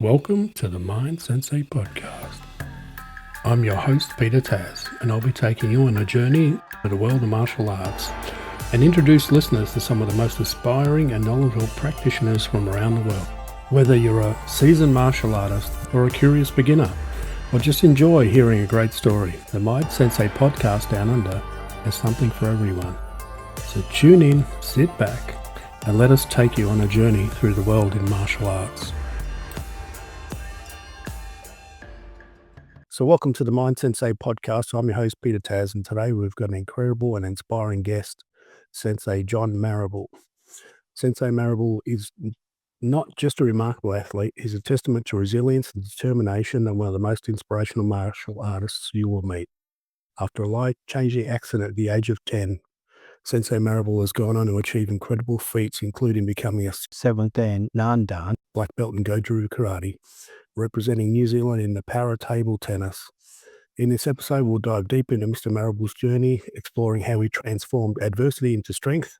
Welcome to the Mind Sensei Podcast. I'm your host, Peter Taz, and I'll be taking you on a journey to the world of martial arts and introduce listeners to some of the most inspiring and knowledgeable practitioners from around the world. Whether you're a seasoned martial artist or a curious beginner, or just enjoy hearing a great story, the Mind Sensei Podcast Down Under has something for everyone. So tune in, sit back, and let us take you on a journey through the world in martial arts. So welcome to the Mind Sensei Podcast. I'm your host, Peter Taz, and today we've got an incredible and inspiring guest, Sensei John Marrable. Sensei Marrable is not just a remarkable athlete, he's a testament to resilience and determination and one of the most inspirational martial artists you will meet. After a life-changing accident at the age of 10, Sensei Marrable has gone on to achieve incredible feats, including becoming a 7th Dan Nanadan black belt in Goju Ryu karate, representing New Zealand in the para table tennis. In this episode, we'll dive deep into Mr. Marrable's journey, exploring how he transformed adversity into strength,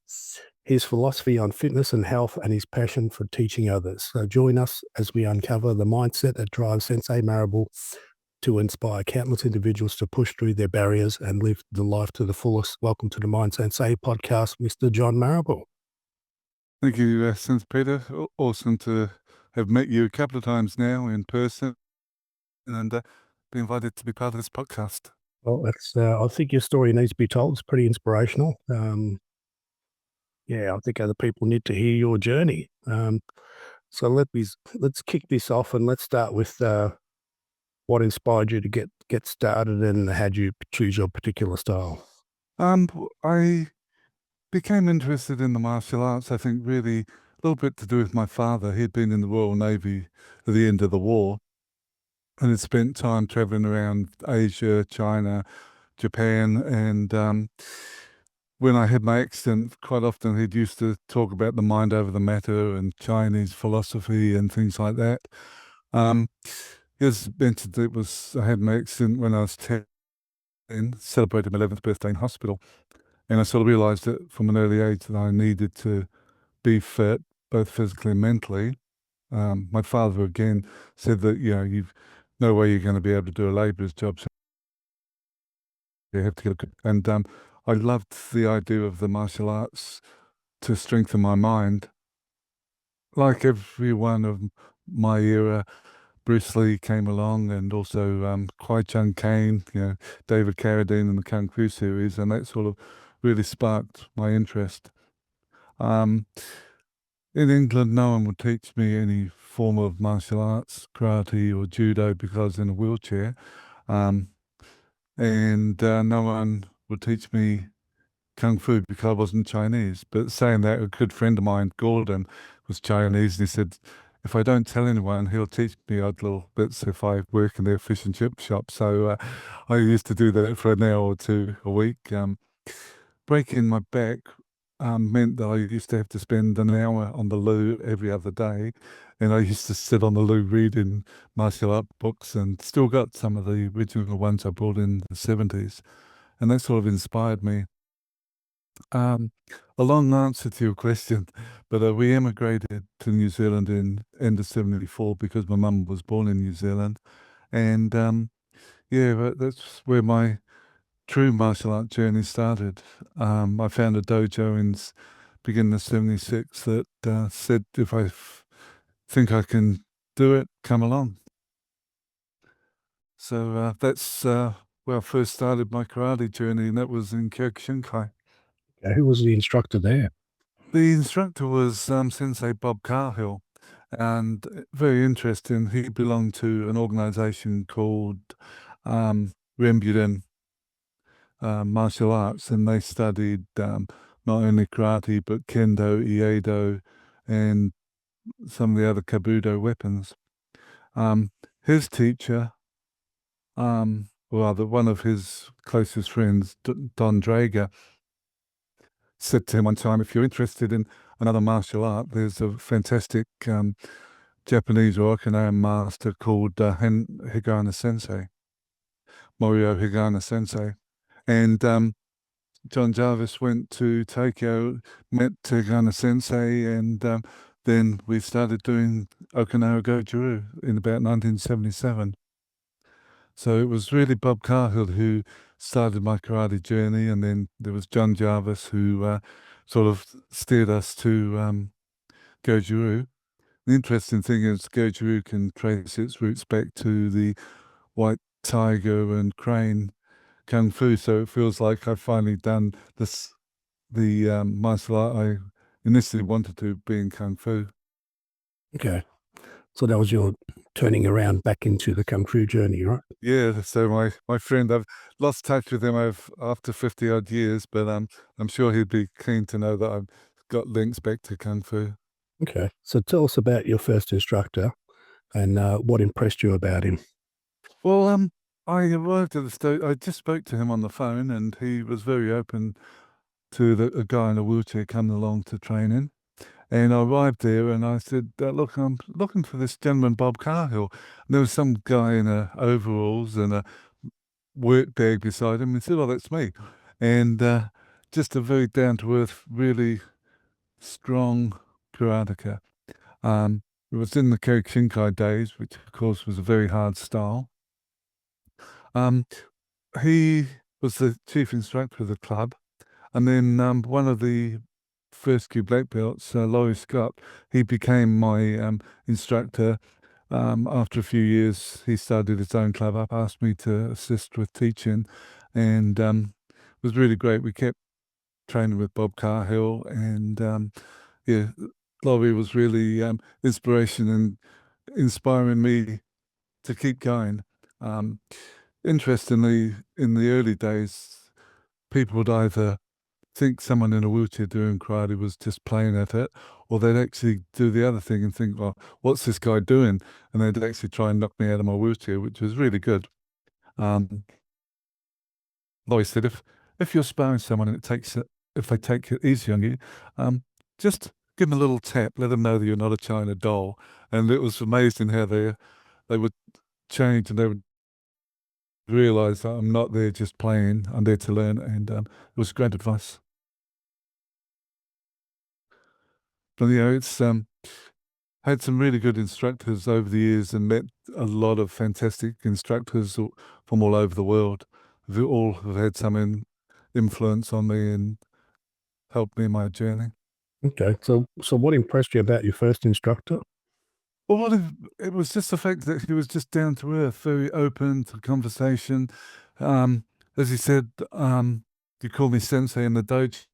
his philosophy on fitness and health, and his passion for teaching others. So join us as we uncover the mindset that drives Sensei Marrable to inspire countless individuals to push through their barriers and live the life to the fullest. Welcome to the Mind Sensei Podcast, Mr. John Marrable. Thank you, Sensei Peter. Awesome to have met you a couple of times now in person and be invited to be part of this podcast. Well, I think your story needs to be told. It's pretty inspirational. I think other people need to hear your journey. So let's kick this off and let's start with what inspired you to get started and how'd you choose your particular style? I became interested in the martial arts, I think really a little bit to do with my father. He'd been in the Royal Navy at the end of the war and had spent time traveling around Asia, China, Japan, and when I had my accident, quite often he'd used to talk about the mind over the matter and Chinese philosophy and things like that. He was mentioned I had my accident when I was 10, celebrated my 11th birthday in hospital. And I sort of realized that from an early age that I needed to be fit, both physically and mentally. My father, again, said that, you've no way you're going to be able to do a labourer's job. So you have to get good. And I loved the idea of the martial arts to strengthen my mind. Like everyone of my era, Bruce Lee came along, and also Kwai Chung Kane, David Carradine in the Kung Fu series, and that sort of really sparked my interest. In England, no one would teach me any form of martial arts, karate or judo, because I was in a wheelchair. And no one would teach me Kung Fu because I wasn't Chinese. But saying that, a good friend of mine, Gordon, was Chinese, and he said, if I don't tell anyone, he'll teach me odd little bits if I work in their fish and chip shop. So I used to do that for an hour or two a week. Breaking my back meant that I used to have to spend an hour on the loo every other day, and I used to sit on the loo reading martial art books, and still got some of the original ones I brought in the 70s, and that sort of inspired me. A long answer to your question, but we emigrated to New Zealand in end of 74 because my mum was born in New Zealand, and that's where my true martial art journey started. I found a dojo in beginning of 76 that said if I think I can do it, come along. So that's where I first started my karate journey, and that was in Kyokushinkai. Who was the instructor there? The instructor was Sensei Bob Carhill, and very interesting. He belonged to an organization called Romford martial arts, and they studied not only karate but kendo, iaido, and some of the other kabuto weapons. His teacher, one of his closest friends, Don Drager, said to him one time, if you're interested in another martial art, there's a fantastic Japanese or Okinawan master called Higana Sensei, Morio Higana Sensei. And John Jarvis went to Tokyo, met Higana Sensei, and then we started doing Okinawan Goju Ryu in about 1977. So it was really Bob Carhill who started my karate journey, and then there was John Jarvis who sort of steered us to Goju Ryu. The interesting thing is Goju Ryu can trace its roots back to the white tiger and crane kung fu, so it feels like I've finally done the martial art I initially wanted to, being kung fu. Okay. So that was your turning around back into the kung fu journey, right? Yeah, so my friend, I've lost touch with him after 50 odd years, but I'm sure he'd be keen to know that I've got links back to kung fu. Okay. So tell us about your first instructor and what impressed you about him. Well, I arrived at I just spoke to him on the phone, and he was very open to a guy in a wheelchair coming along to training. And I arrived there and I said, look, I'm looking for this gentleman, Bob Carhill. And there was some guy in overalls and a work bag beside him. He said, oh, that's me. And just a very down-to-earth, really strong karateka. It was in the Kyokushinkai days, which, of course, was a very hard style. He was the chief instructor of the club. And then one of the first few black belts, Laurie Scott, he became my instructor. After a few years, he started his own club up, asked me to assist with teaching, and it was really great. We kept training with Bob Carhill, and yeah, Laurie was really inspiration and inspiring me to keep going. Interestingly, in the early days, people would either think someone in a wheelchair doing karate was just playing at it, or they'd actually do the other thing and think, well, what's this guy doing? And they'd actually try and knock me out of my wheelchair, which was really good. Like I said, if you're sparring someone and if they take it easy on you, just give them a little tap, let them know that you're not a China doll. And it was amazing how they would change and they would realize that I'm not there just playing, I'm there to learn. And it was great advice. But it's had some really good instructors over the years and met a lot of fantastic instructors from all over the world. They all have had some influence on me and helped me in my journey. Okay. So what impressed you about your first instructor? Well, it was just the fact that he was just down to earth, very open to conversation. As he said, you call me sensei in the dojo.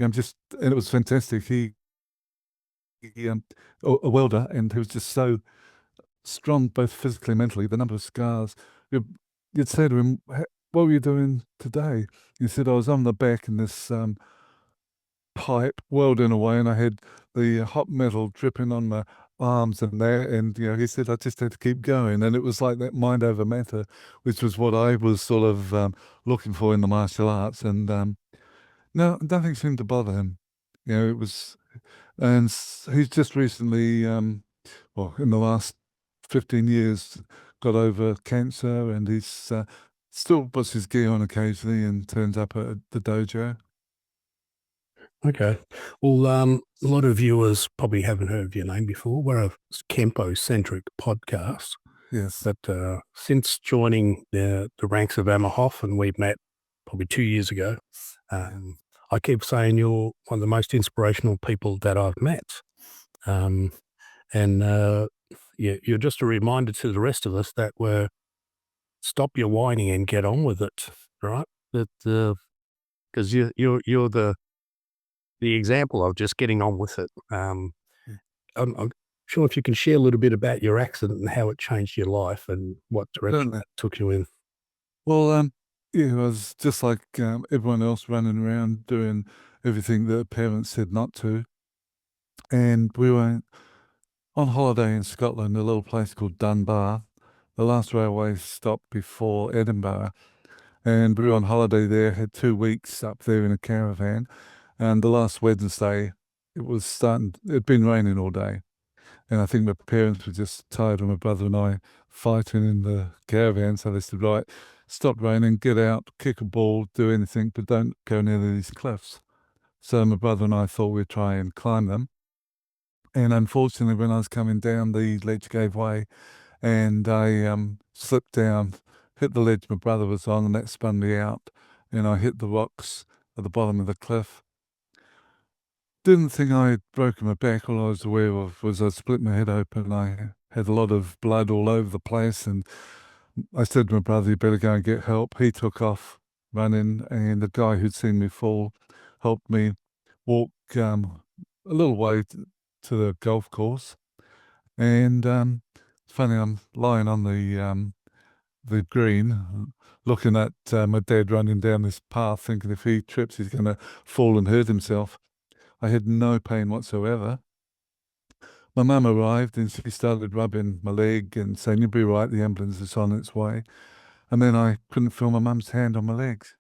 I'm just, and it was fantastic. He a welder, and he was just so strong, both physically and mentally. The number of scars, you'd say to him, "What were you doing today?" He said, "I was on the back in this pipe welding away, and I had the hot metal dripping on my arms and there." And he said, "I just had to keep going." And it was like that mind over matter, which was what I was sort of looking for in the martial arts. And no, nothing seemed to bother him. It was. And he's just recently, well, in the last 15 years, got over cancer, and he's still puts his gear on occasionally and turns up at the dojo. Okay. Well, a lot of viewers probably haven't heard of your name before. We're a Kempo-centric podcast. Yes. But since joining the ranks of Amahoff, and we met probably 2 years ago, I keep saying you're one of the most inspirational people that I've met. You're just a reminder to the rest of us that stop your whining and get on with it, right? That because you're the example of just getting on with it. I'm sure if you can share a little bit about your accident and how it changed your life and what direction that took you in. Well, yeah, I was just like everyone else, running around doing everything that parents said not to. And we were on holiday in Scotland, a little place called Dunbar, the last railway stop before Edinburgh. And we were on holiday there, had 2 weeks up there in a caravan. And the last Wednesday, it'd been raining all day. And I think my parents were just tired of my brother and I fighting in the caravan. So they said, right, stop raining, get out, kick a ball, do anything, but don't go near these cliffs. So my brother and I thought we'd try and climb them. And unfortunately, when I was coming down, the ledge gave way and I slipped down, hit the ledge my brother was on, and that spun me out. And I hit the rocks at the bottom of the cliff. Didn't think I had broken my back. All I was aware of was I split my head open. I had a lot of blood all over the place. And I said to my brother, "You better go and get help." He took off running, and the guy who'd seen me fall helped me walk a little way to the golf course. And it's funny, I'm lying on the green, looking at my dad running down this path, thinking if he trips, he's going to fall and hurt himself. I had no pain whatsoever. My mum arrived and she started rubbing my leg and saying, "You'll be right, the ambulance is on its way." And then I couldn't feel my mum's hand on my legs.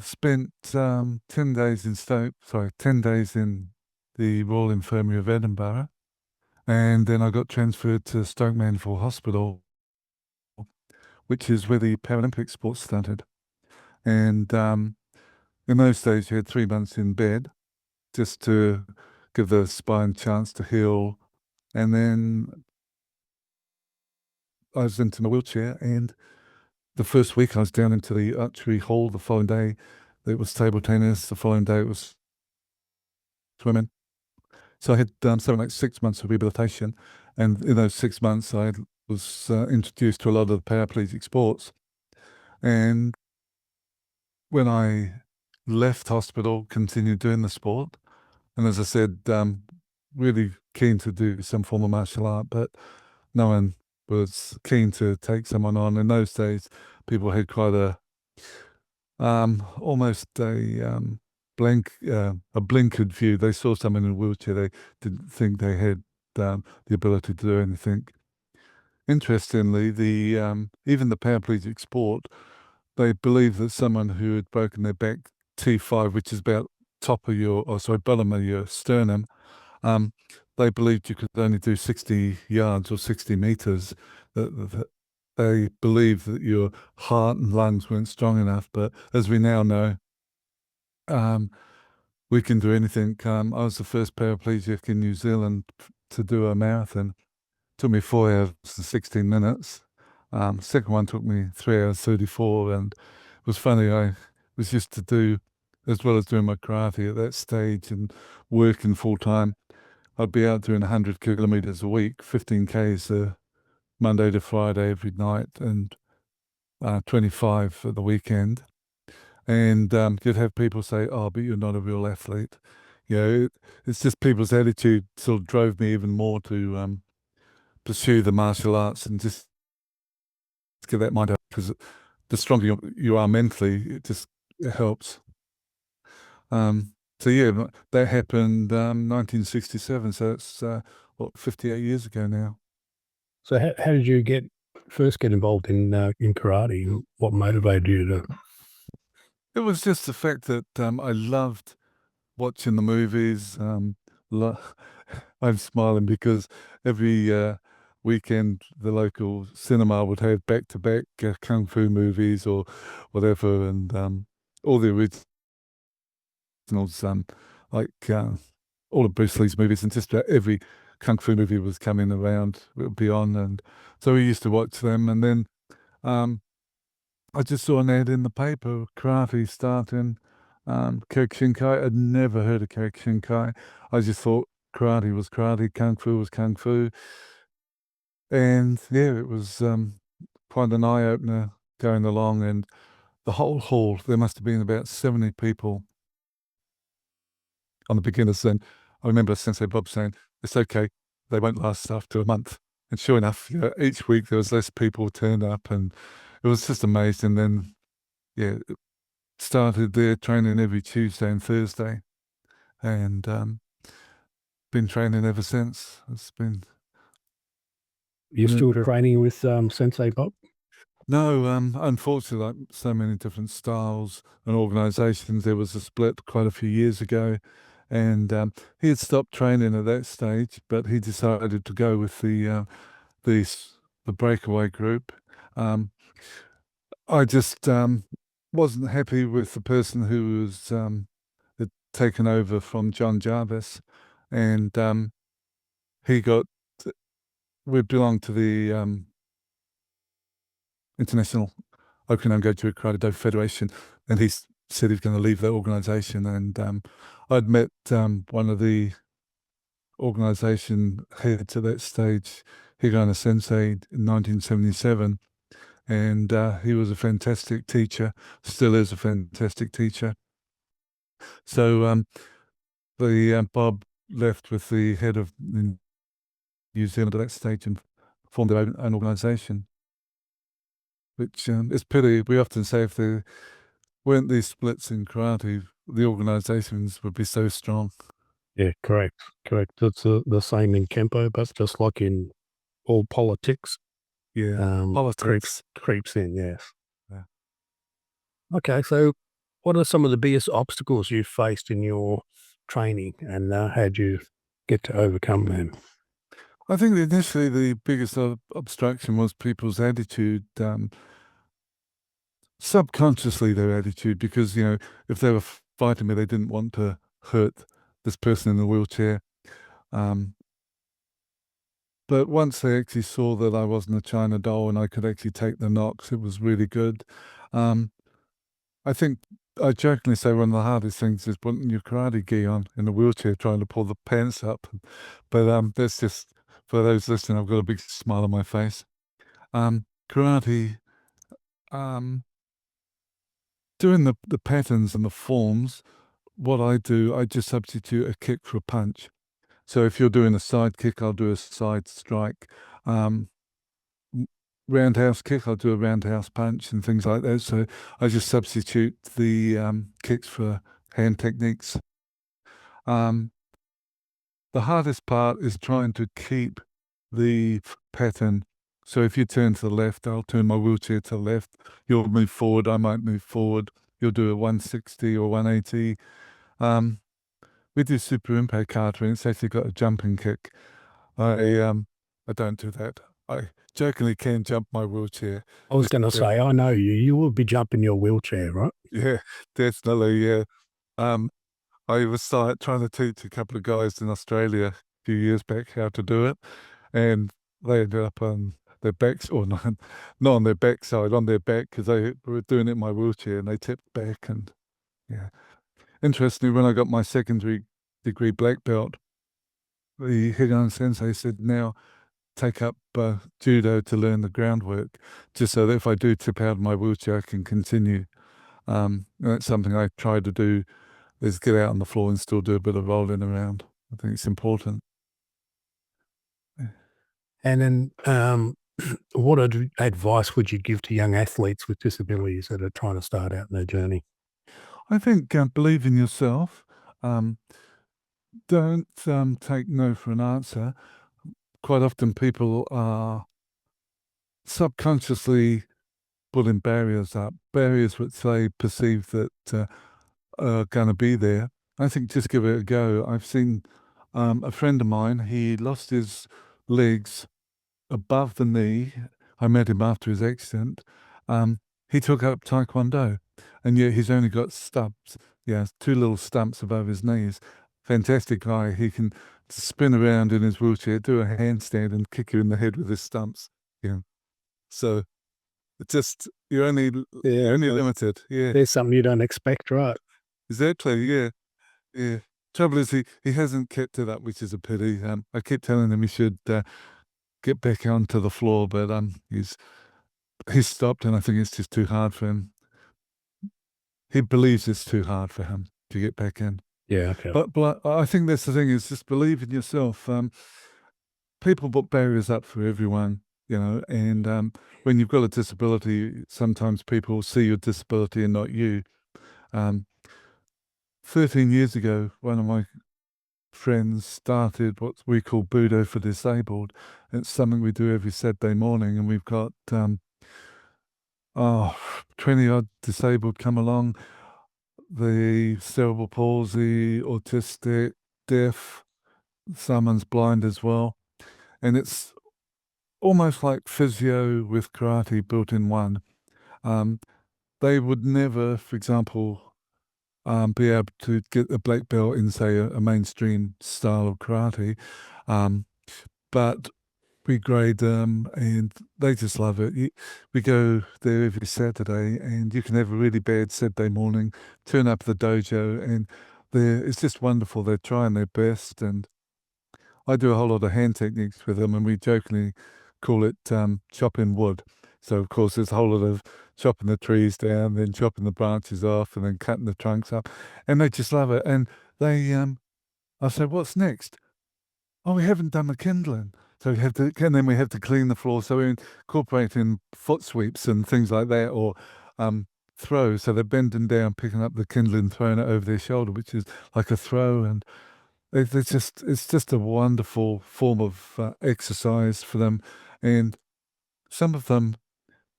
Spent 10 days in 10 days in the Royal Infirmary of Edinburgh. And then I got transferred to Stoke Mandeville Hospital, which is where the Paralympic sports started. And in those days, you had 3 months in bed just to give the spine a chance to heal. And then I was into my wheelchair, and the first week I was down into the archery hall. The following day, it was table tennis. The following day, it was swimming. So I had something like 6 months of rehabilitation. And in those 6 months, I was introduced to a lot of the paraplegic sports. And when I left hospital, continued doing the sport. And as I said, really keen to do some form of martial art, but no one was keen to take someone on. In those days, people had quite almost a blinkered view. They saw someone in a wheelchair, they didn't think they had the ability to do anything. Interestingly, even the paraplegic sport, they believe that someone who had broken their back T5, which is about bottom of your sternum, they believed you could only do 60 yards or 60 meters. They believed that your heart and lungs weren't strong enough. But as we now know, we can do anything. I was the first paraplegic in New Zealand to do a marathon. Took me 4 hours and 16 minutes. Second one took me 3 hours 34, and it was funny. I was used to do, as well as doing my karate at that stage and working full time, I'd be out doing 100 kilometers a week, 15 Ks Monday to Friday every night, and 25 for the weekend. And you'd have people say, "Oh, but you're not a real athlete." It's just people's attitude sort of drove me even more to pursue the martial arts and just get that mind out, because the stronger you are mentally, it helps. So yeah, that happened 1967. So it's 58 years ago now. So how did you first get involved in karate? What motivated you to? It was just the fact that I loved watching the movies. I'm smiling because every weekend the local cinema would have back-to-back kung fu movies or whatever, and all the originals, like all of Bruce Lee's movies, and just about every kung fu movie was coming around, it would be on, and so we used to watch them. And then I just saw an ad in the paper, karate starting, Kyokushinkai. I'd never heard of Kyokushinkai. I just thought karate was karate, kung fu was kung fu. And yeah, it was quite an eye-opener going along. And the whole hall, there must have been about 70 people on the beginners. And I remember Sensei Bob saying, "It's okay, they won't last after a month." And sure enough, each week there was less people turned up, and it was just amazing. Then, yeah, started there training every Tuesday and Thursday, and been training ever since. It's been You're still training with Sensei Bob? No, unfortunately, like so many different styles and organisations, there was a split quite a few years ago, and he had stopped training at that stage, but he decided to go with the breakaway group. I just wasn't happy with the person who was taken over from John Jarvis, and we belonged to the International Okinawan Goju Ryu Federation, and he said he's going to leave the organization. And I'd met one of the organization heads at that stage, Higano Sensei, in 1977, and he was a fantastic teacher, still is a fantastic teacher. So Bob left with the head of New Zealand at that stage and formed their own organization, which is pity. We often say if there weren't these splits in karate, the organizations would be so strong. Yeah, correct. It's the same in Kempo, but just like in all politics. Yeah, politics. Creeps in, yes. Yeah. Okay, so what are some of the biggest obstacles you've faced in your training, and how'd you get to overcome them? I think initially the biggest obstruction was people's attitude, subconsciously their attitude, because, if they were fighting me, they didn't want to hurt this person in the wheelchair. But once they actually saw that I wasn't a China doll and I could actually take the knocks, it was really good. I think I jokingly say one of the hardest things is putting your karate gi on in a wheelchair, trying to pull the pants up. But that's just, for those listening, I've got a big smile on my face. Karate, doing the patterns and the forms, what I do, I just substitute a kick for a punch. So if you're doing a side kick, I'll do a side strike. Roundhouse kick, I'll do a roundhouse punch and things like that. So I just substitute the kicks for hand techniques. The hardest part is trying to keep the pattern. So if you turn to the left, I'll turn my wheelchair to the left. You'll move forward, I might move forward. You'll do a 160 or 180. We do super impact kata, and it's actually got a jumping kick. I don't do that. I jokingly can jump my wheelchair. I was going to say, I know you. You will be jumping your wheelchair, right? Yeah, definitely. Yeah. I was trying to teach a couple of guys in Australia a few years back how to do it, and they ended up on their backs, or not on their backside, on their back, because they were doing it in my wheelchair, and they tipped back. And yeah, interestingly, when I got my secondary degree black belt, the Higan Sensei said, now take up judo to learn the groundwork, just so that if I do tip out of my wheelchair, I can continue. And that's something I try to do, is get out on the floor and still do a bit of rolling around. I think it's important. And then what advice would you give to young athletes with disabilities that are trying to start out in their journey? I think believe in yourself. Don't take no for an answer. Quite often people are subconsciously putting barriers up, barriers which they perceive that are going to be there. I think just give it a go. I've seen a friend of mine, he lost his legs above the knee. I met him after his accident. He took up Taekwondo, and yet he's only got stumps. Yeah, 2 little stumps above his knees. Fantastic guy. He can spin around in his wheelchair, do a handstand, and kick you in the head with his stumps. Yeah. So it's just, you're only limited. Yeah. There's something you don't expect, right? Exactly. Yeah. Yeah. Trouble is, he hasn't kept it up, which is a pity. I keep telling him he should get back onto the floor, but he's stopped, and I think it's just too hard for him. He believes it's too hard for him to get back in. Yeah, okay. But I think that's the thing, is just believe in yourself. People put barriers up for everyone, and when you've got a disability, sometimes people see your disability and not you. 13 years ago, one of my friends started what we call Budo for Disabled. It's something we do every Saturday morning, and we've got 20 odd disabled come along. The cerebral palsy, autistic, deaf, someone's blind as well. And it's almost like physio with karate built in one. They would never, for example, be able to get a black belt in, say, a mainstream style of karate. But we grade them and they just love it. We go there every Saturday and you can have a really bad Saturday morning, turn up at the dojo and it's just wonderful. They're trying their best, and I do a whole lot of hand techniques with them, and we jokingly call it chopping wood. So, of course, there's a whole lot of chopping the trees down, then chopping the branches off, and then cutting the trunks up. And they just love it. And I said, what's next? Oh, we haven't done the kindling. So and then we have to clean the floor. So we're incorporating foot sweeps and things like that, or throws. So they're bending down, picking up the kindling, throwing it over their shoulder, which is like a throw. And it's just a wonderful form of exercise for them. And some of them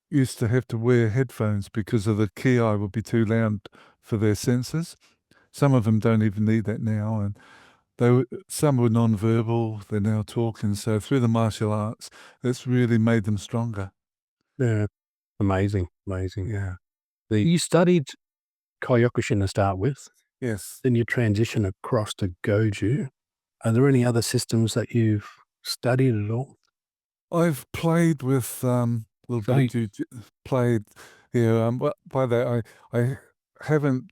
used to have to wear headphones because of the ki would be too loud for their senses. Some of them don't even need that now. And some were non-verbal, they're now talking. So through the martial arts, it's really made them stronger. Yeah. Amazing. Yeah. You studied Kyokushin to start with. Yes. Then you transition across to Goju. Are there any other systems that you've studied at all? I've played with little Goju, played here. By that, I haven't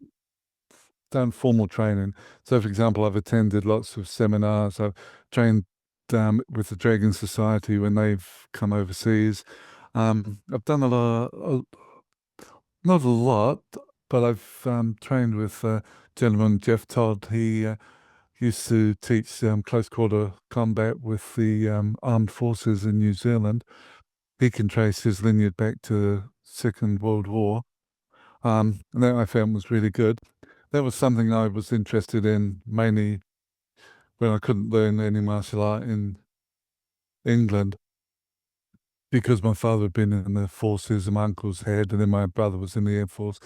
done formal training. So, for example, I've attended lots of seminars. I've trained with the Dragon Society when they've come overseas. I've done not a lot, but I've trained with a gentleman, Jeff Todd. He used to teach close quarter combat with the armed forces in New Zealand. He can trace his lineage back to the Second World War. And that I found was really good. That was something I was interested in mainly when I couldn't learn any martial art in England, because my father had been in the forces and my uncles had, and then my brother was in the Air Force.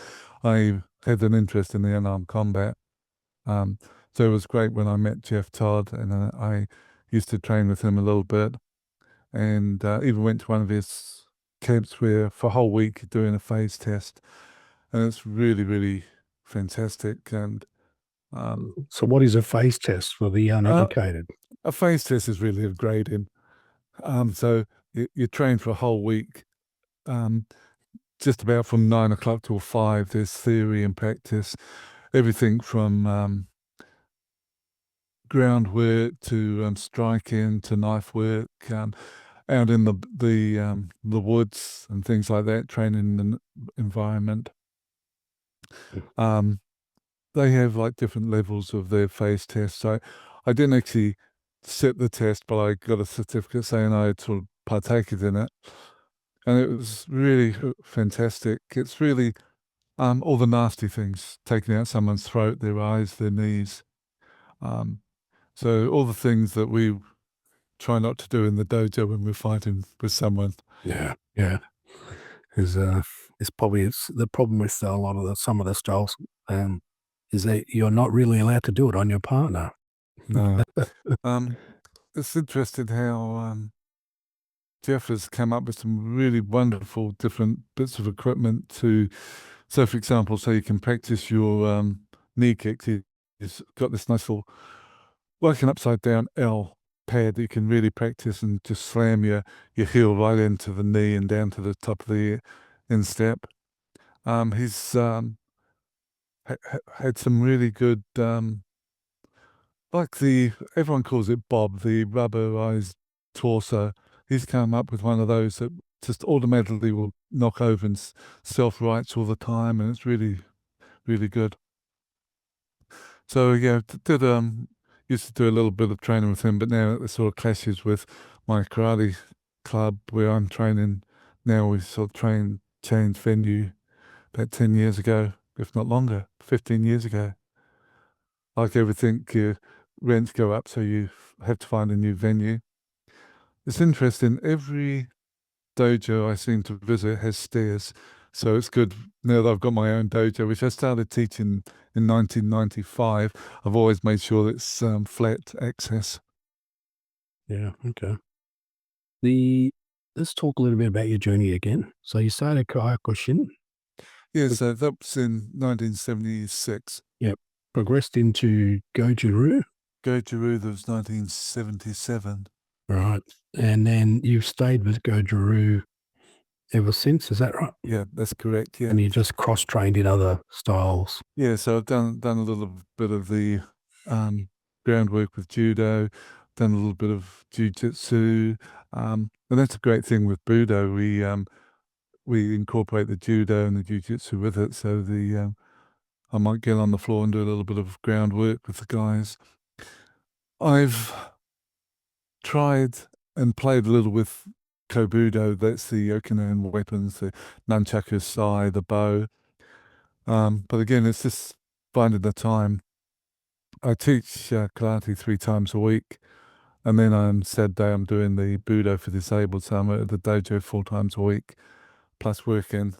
I had an interest in the unarmed combat. So it was great when I met Jeff Todd, and I used to train with him a little bit, and even went to one of his camps where for a whole week doing a phase test, and it's really, really fantastic. And so what is a phase test for the uneducated? a phase test is really a grading. So you train for a whole week, just about from 9 o'clock till 5. There's theory and practice, everything from groundwork to striking to knife work, out in the woods and things like that, training in the environment. They have like different levels of their phase tests. So I didn't actually sit the test, but I got a certificate saying I had sort of partaken in it. And it was really fantastic. It's really all the nasty things, taking out someone's throat, their eyes, their knees. So all the things that we try not to do in the dojo when we're fighting with someone. Yeah. It's probably the problem with a lot of some of the styles is that you're not really allowed to do it on your partner. No. It's interesting how Jeff has come up with some really wonderful different bits of equipment so for example, so you can practice your knee kicks. He's got this nice little, like an upside down L pad that you can really practice and just slam your heel right into the knee and down to the top of the instep. He's had some really good, like everyone calls it Bob, the rubberized torso. He's come up with one of those that just automatically will knock over and self-rights all the time, and it's really, really good. So yeah, used to do a little bit of training with him, but now it sort of clashes with my karate club where I'm training now. We sort of changed venue about 10 years ago, if not longer, 15 years ago. Like everything, rents go up, so you have to find a new venue. It's interesting. Every dojo I seem to visit has stairs, so it's good now that I've got my own dojo, which I started teaching in 1995. I've always made sure it's flat access. Yeah. Okay. Let's talk a little bit about your journey again. So you started Kyokushin. Yeah, so that was in 1976. Yeah. progressed into Goju Ryu. Goju Ryu, that was 1977. Right. And then you've stayed with Goju Ryu ever since, is that right? Yeah, that's correct. Yeah. And you just cross-trained in other styles. Yeah, so I've done a little bit of the groundwork with judo, done a little bit of jiu-jitsu, and that's a great thing with budo. We incorporate the judo and the jiu-jitsu with it, so I might get on the floor and do a little bit of groundwork with the guys. I've tried and played a little with kobudo. That's the Okinawan weapons, the nunchaku sai, the bow. But again, it's just finding the time. I teach karate 3 times a week, and then on Saturday I'm doing the budo for disabled, so I'm at the dojo 4 times a week, plus working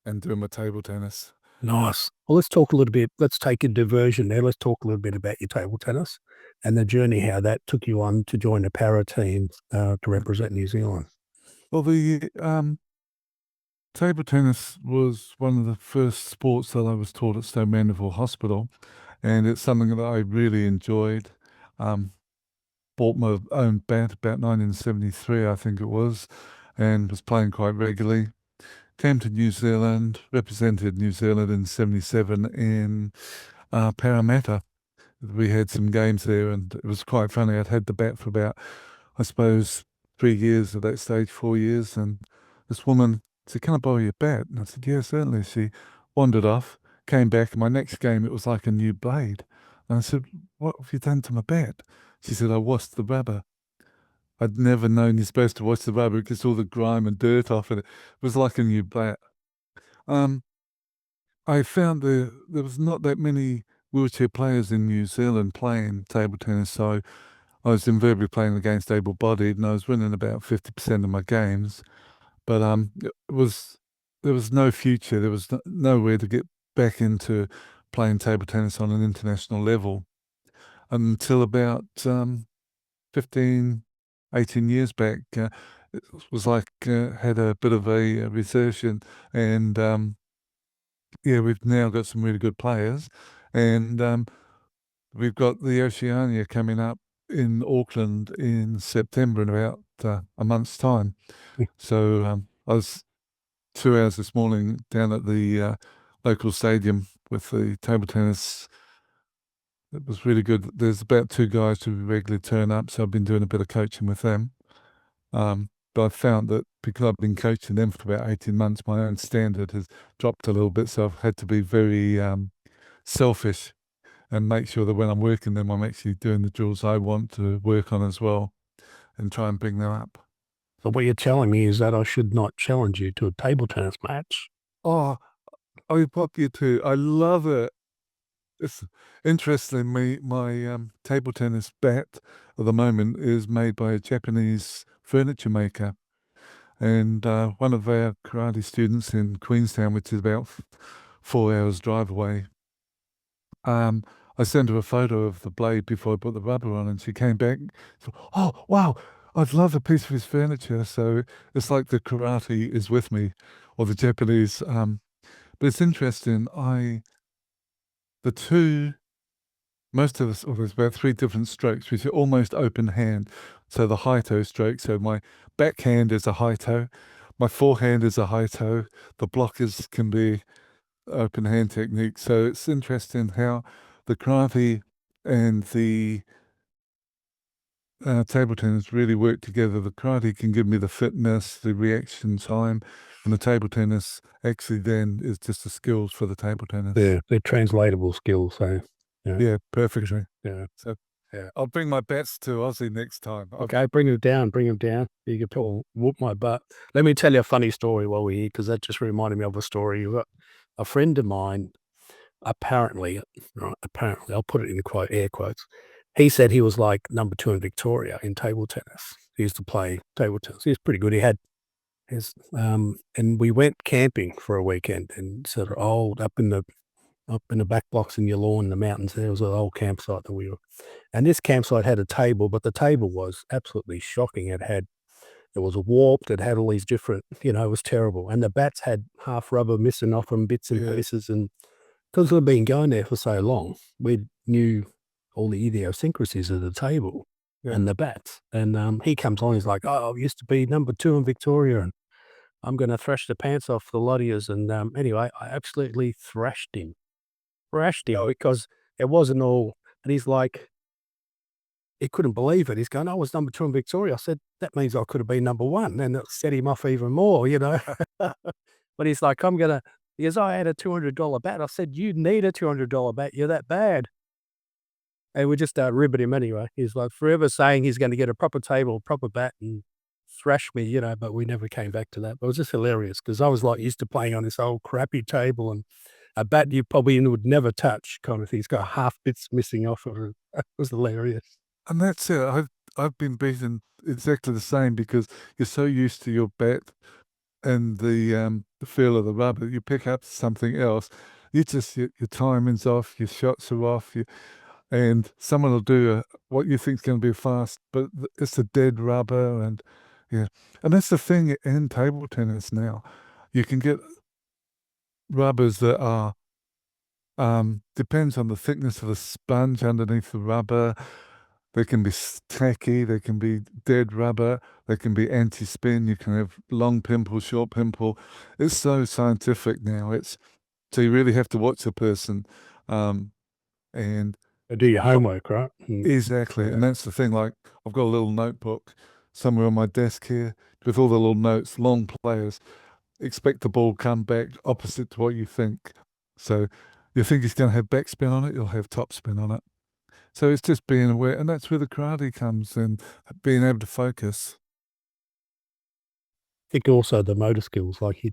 and doing my table tennis. Nice. Well, let's talk a little bit. Let's take a diversion there. Let's talk a little bit about your table tennis and the journey, how that took you on to join the para team to represent New Zealand. Well, the table tennis was one of the first sports that I was taught at Stowe Mandeville Hospital, and it's something that I really enjoyed. Bought my own bat about 1973, I think it was, and was playing quite regularly. Came to New Zealand, represented New Zealand in 77 in Parramatta. We had some games there, and it was quite funny. I'd had the bat for about, I suppose, 3 years at that stage, 4 years, and this woman said, "Can I borrow your bat?" And I said, "Yeah, certainly." She wandered off, came back, and my next game, it was like a new blade. And I said, "What have you done to my bat?" She said, "I washed the rubber." I'd never known you're supposed to wash the rubber. It gets all the grime and dirt off it. It was like a new bat. I found there was not that many wheelchair players in New Zealand playing table tennis, so I was invariably playing against able-bodied, and I was winning about 50% of my games. But there was no future. There was nowhere to get back into playing table tennis on an international level until about 15, 18 years back. It was like had a bit of a resurgence, and yeah, we've now got some really good players, and we've got the Oceania coming up in Auckland in September in about a month's time. So I was 2 hours this morning down at the local stadium with the table tennis. It was really good. There's about 2 guys who regularly turn up, so I've been doing a bit of coaching with them. But I found that because I've been coaching them for about 18 months, my own standard has dropped a little bit. So I've had to be very selfish and make sure that when I'm working them, I'm actually doing the drills I want to work on as well and try and bring them up. So what you're telling me is that I should not challenge you to a table tennis match. Oh, I pop you too. I love it. It's interesting. My table tennis bat at the moment is made by a Japanese furniture maker. And one of our karate students in Queenstown, which is about 4 hours drive away, I sent her a photo of the blade before I put the rubber on, and she came back and said, "Oh, wow, I'd love a piece of his furniture." So it's like the karate is with me, or the Japanese. But it's interesting. The two, most of us, or there's about 3 different strokes, which are almost open hand. So the high toe stroke, so my backhand is a high toe, my forehand is a high toe, the blockers can be open hand technique. So it's interesting how the karate and the table tennis really work together. The karate can give me the fitness, the reaction time, and the table tennis actually then is just the skills for the table tennis. They're translatable skills. So Yeah, perfectly. yeah. So yeah, I'll bring my bats to Aussie next time. Okay, bring them down. You can whoop my butt. Let me tell you a funny story while we're here, because that just reminded me of a story. You've got a friend of mine, apparently, I'll put it in air quotes. He said he was like number 2 in Victoria in table tennis. He used to play table tennis. He was pretty good. He had his, and we went camping for a weekend and sort of old up in the back blocks in your lawn in the mountains. There was an old campsite that we were, and this campsite had a table, but the table was absolutely shocking. It was warped. It had all these different, it was terrible. And the bats had half rubber missing off them, bits and pieces. And because we've been going there for so long, we knew all the idiosyncrasies of the table and the bats. And he comes on, he's like, "Oh, I used to be number 2 in Victoria, and I'm going to thrash the pants off the Lottiers." And anyway, I absolutely thrashed him because it wasn't all. And he's like, he couldn't believe it. He's going, "I was number 2 in Victoria." I said, "That means I could have been number 1." And it set him off even more, you know. But he's like, he goes, "I had a $200 bat." I said, "You need a $200 bat. You're that bad." And we just ribbed him anyway. He's like forever saying he's going to get a proper table, proper bat, and thrash me, you know, but we never came back to that. But it was just hilarious because I was like used to playing on this old crappy table and a bat you probably would never touch kind of thing. It's got half bits missing off of it. It was hilarious. And that's it. I've been beaten exactly the same because you're so used to your bat and the feel of the rubber. You pick up something else, your timing's off, your shots are off, and someone will do what you think is going to be fast, but it's a dead rubber, and that's the thing in table tennis now. You can get rubbers that are depends on the thickness of the sponge underneath the rubber. They can be tacky, they can be dead rubber, they can be anti-spin, you can have long pimple, short pimple. It's so scientific now. So you really have to watch a person. And Do your homework, right? exactly. Yeah. And that's the thing. Like, I've got a little notebook somewhere on my desk here with all the little notes, long players. Expect the ball come back opposite to what you think. So you think he's going to have backspin on it, you'll have topspin on it. So it's just being aware, and that's where the karate comes in, being able to focus. I think also the motor skills, like you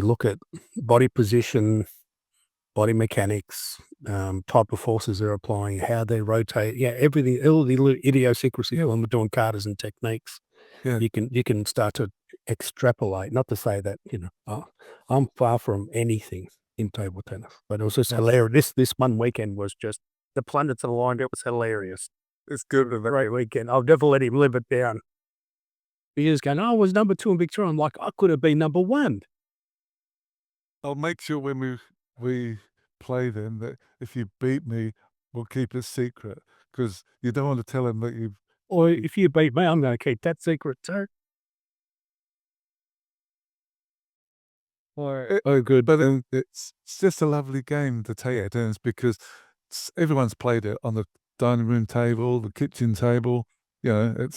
look at body position, body mechanics, type of forces they're applying, how they rotate. Yeah, everything, all the little idiosyncrasies when we're doing katas and techniques. Yeah. You can start to extrapolate. Not to say that, you know, I'm far from anything in table tennis, but it was just hilarious. This one weekend was just the planets aligned. It was hilarious. It's good. A great weekend. I'll never let him live it down. He was going, "Oh, I was number 2 in Victoria." I'm like, "I could have been number 1." I'll make sure when we play them that if you beat me, we'll keep it secret because you don't want to tell him that you've. Or if you beat me, I'm going to keep that secret too. Oh, good. But it's just a lovely game to take turns because everyone's played it on the dining room table, the kitchen table. You know,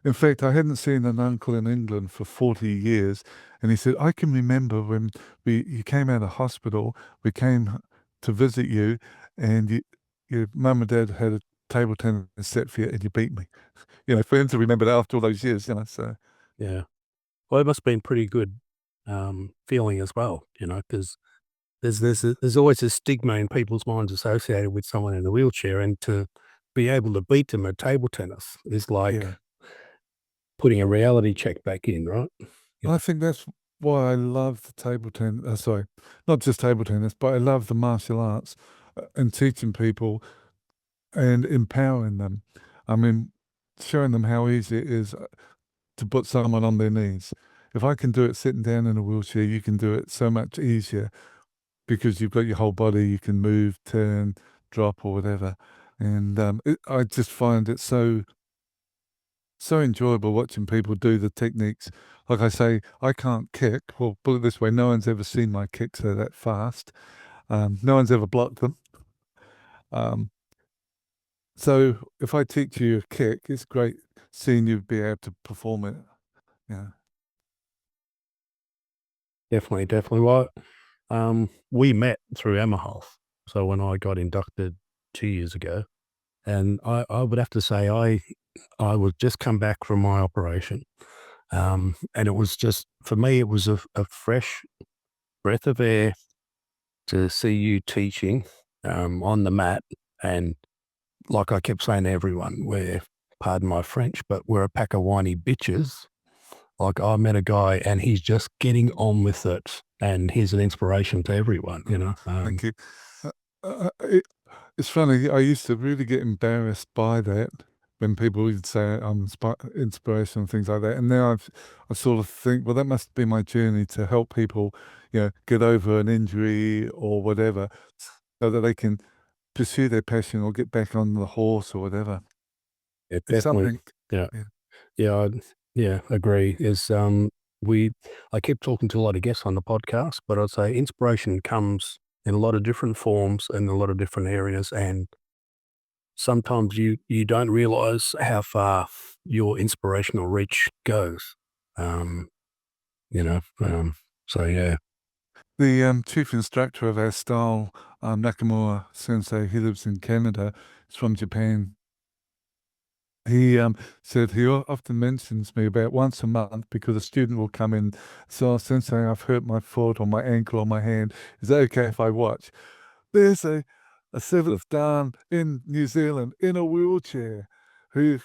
in fact, I hadn't seen an uncle in England for 40 years. And he said, I can remember when you came out of hospital, we came to visit you, and your mum and dad had a table tennis set for you, and you beat me. You know, for him to remember that after all those years, you know, so. Yeah. Well, it must have been pretty good feeling as well, you know, because there's always a stigma in people's minds associated with someone in a wheelchair, and to be able to beat them at table tennis is like putting a reality check back in, right? Yeah. I think that's why I love the table tennis. Sorry, not just table tennis, but I love the martial arts and teaching people and empowering them. I mean, showing them how easy it is to put someone on their knees. If I can do it sitting down in a wheelchair, you can do it so much easier because you've got your whole body. You can move, turn, drop, or whatever. And I just find it so enjoyable watching people do the techniques. Like I say, I can't kick. Well, put it this way, no one's ever seen my kicks are that fast. No one's ever blocked them. So if I teach you a kick, it's great seeing you be able to perform it. Yeah. Definitely. Well, we met through Amherst. So when I got inducted 2 years ago, and I would have to say I would just come back from my operation. And it was just, for me, it was a fresh breath of air to see you teaching on the mat. And like I kept saying to everyone, pardon my French, but we're a pack of whiny bitches. Like, I met a guy and he's just getting on with it, and he's an inspiration to everyone, you know. Thank you. It's funny. I used to really get embarrassed by that when people would say inspiration and things like that. And now I sort of think, well, that must be my journey to help people, get over an injury or whatever, so that they can pursue their passion or get back on the horse or whatever. Yeah, It's definitely. something. Yeah. Yeah. Yeah, agree. I keep talking to a lot of guests on the podcast, but I'd say inspiration comes in a lot of different forms and a lot of different areas, and sometimes you don't realize how far your inspirational reach goes. Um, you know, so yeah. The chief instructor of our style, Nakamura Sensei, he lives in Canada. He's from Japan. He said he often mentions me about once a month because a student will come in. So, Sensei, I've hurt my foot or my ankle or my hand. Is that okay if I watch? There's a seventh Dan in New Zealand in a wheelchair who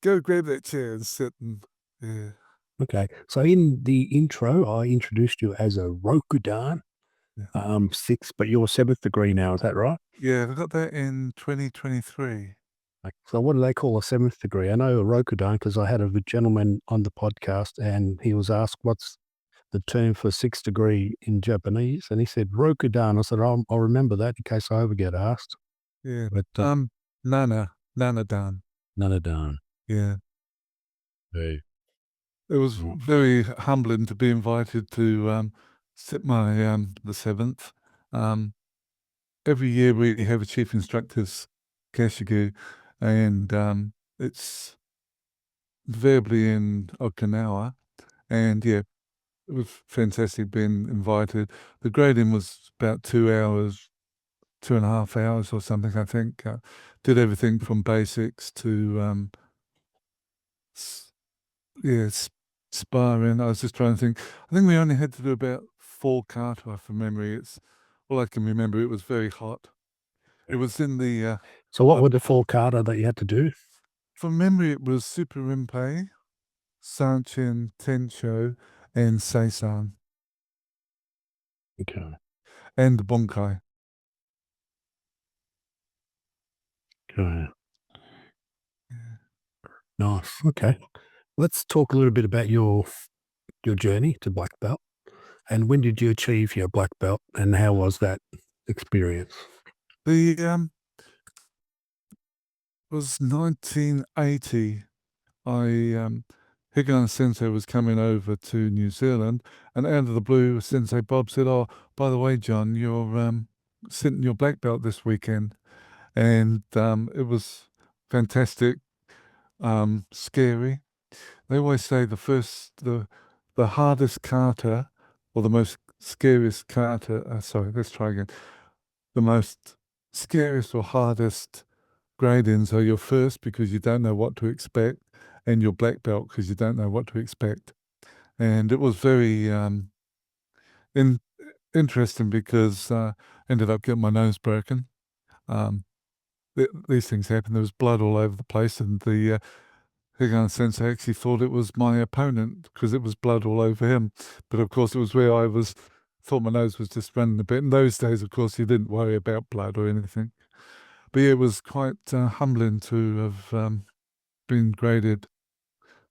go grab that chair and sit and yeah. Okay. So in the intro, I introduced you as a Rokudan, Yeah. 6, but you're 7th degree now. Is that right? Yeah, I got that in 2023. So what do they call a 7th degree? I know a Rokudan because I had a gentleman on the podcast and he was asked what's the term for 6th degree in Japanese, and he said Rokudan. I said, I'll remember that in case I ever get asked. Yeah. But Nanadan. Nanadan. Yeah. Hey. It was Mm. very humbling to be invited to sit my the 7th. Every year we have a chief instructor's kashigu, and it's invariably in Okinawa. And yeah, it was fantastic being invited. The grading was about 2 hours, 2.5 hours or something, I think. Did everything from basics to sparring. I was just trying to think. I think we only had to do about 4 kata from memory. It's all I can remember. It was very hot. It was in the So what were the 4 kata that you had to do? from memory. It was Super Rinpei, Sanchin, Tencho, and Seisan, Okay. and the Bonkai. Okay. Nice. Okay. Let's talk a little bit about your journey to black belt. And when did you achieve your black belt and how was that experience? The was 1980. Higan Sensei was coming over to New Zealand, and out of the blue, Sensei Bob said, "Oh, by the way, John, you're sitting your black belt this weekend," and it was fantastic, scary. They always say the hardest kata, or the most scariest kata. Sorry, let's try again. The most scariest or hardest grade-ins are your first because you don't know what to expect, and your black belt because you don't know what to expect. And it was very in, interesting because ended up getting my nose broken. Um, these things happen. There was blood all over the place, and the Higan Sensei actually thought it was my opponent because it was blood all over him. But of course, it was where I was. Thought my nose was just running a bit. In those days, of course, you didn't worry about blood or anything. But yeah, it was quite humbling to have been graded.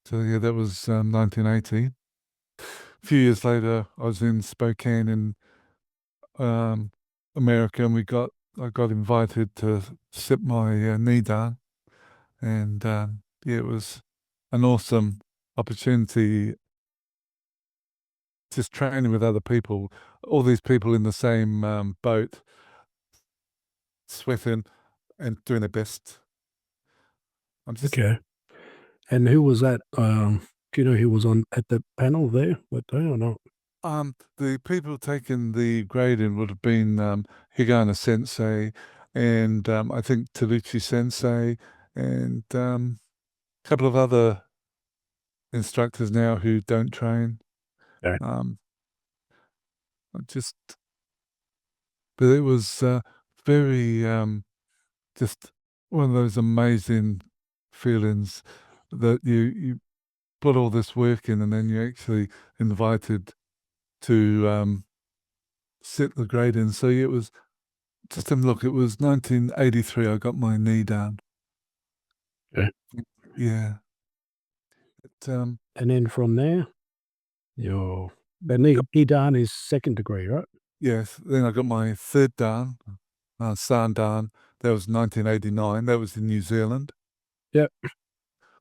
So yeah, that was 1980. A few years later, I was in Spokane in America, and I got invited to sit my knee down, and yeah, it was an awesome opportunity. Just training with other people, all these people in the same boat, sweating and doing their best. I'm just Okay. And who was that? Do you know who was on at the panel there that day or not? The people taking the grading would have been Higana Sensei and I think Taluchi Sensei and a couple of other instructors now who don't train. Yeah. Um, I just, but it was very just one of those amazing feelings that you put all this work in and then you're actually invited to sit the grade in. So it was just have a look. It was 1983. I got my knee down. Okay. Yeah. And then from there, your Nidan is second degree, right? Yes. Then I got my third dan, San Dan. That was 1989. That was in New Zealand. Yep.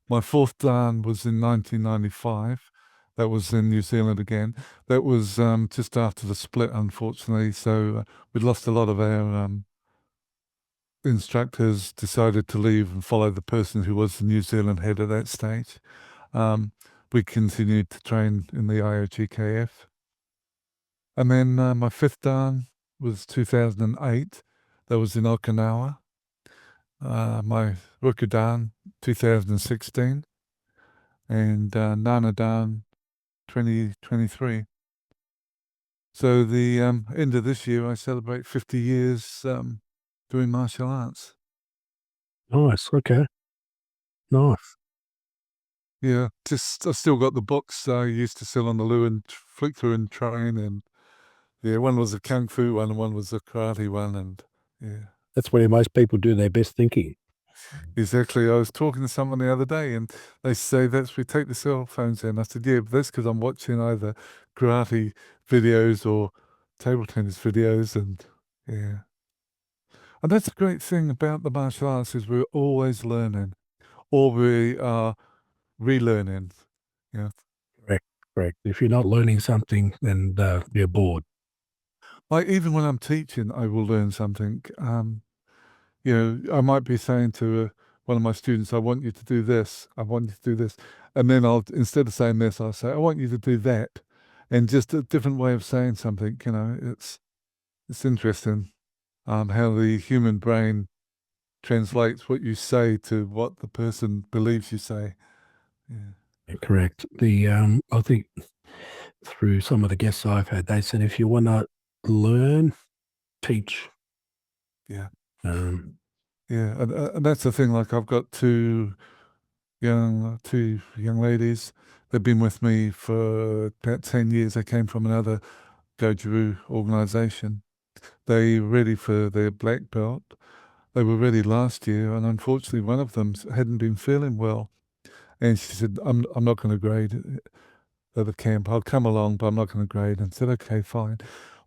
My fourth dan was in 1995. That was in New Zealand again. That was just after the split, unfortunately. So we lost a lot of our instructors, decided to leave and follow the person who was the New Zealand head at that stage. We continued to train in the IOGKF. And then my fifth dan was 2008. That was in Okinawa. My Rokudan, 2016. And Nanadan, 2023. So the end of this year, I celebrate 50 years doing martial arts. Nice. Okay. Nice. Yeah, just I've still got the books I used to sit on the loo and flick through and train. And yeah, one was a kung fu one and one was a karate one. And yeah. That's where most people do their best thinking. Exactly. I was talking to someone the other day and they say that's we take the cell phones in. I said, yeah, but that's because I'm watching either karate videos or table tennis videos. And yeah. And that's the great thing about the martial arts is we're always learning or we are relearning. Yeah. Correct. Correct. If you're not learning something, then you're bored. Like even when I'm teaching, I will learn something. You know, I might be saying to one of my students, I want you to do this. I want you to do this. And then instead of saying this, I'll say, I want you to do that. And just a different way of saying something, you know, it's interesting how the human brain translates what you say to what the person believes you say. Yeah. Correct. I think through some of the guests I've had, they said if you want to learn, teach. Yeah. Um, Yeah. And that's the thing. Like I've got two young ladies. They've been with me for about 10 years. They came from another Goju Ryu organization. They ready for their black belt. They were ready last year, and unfortunately, one of them hadn't been feeling well. And she said, I'm not going to grade at the camp. I'll come along, but I'm not going to grade. And I said, okay, fine.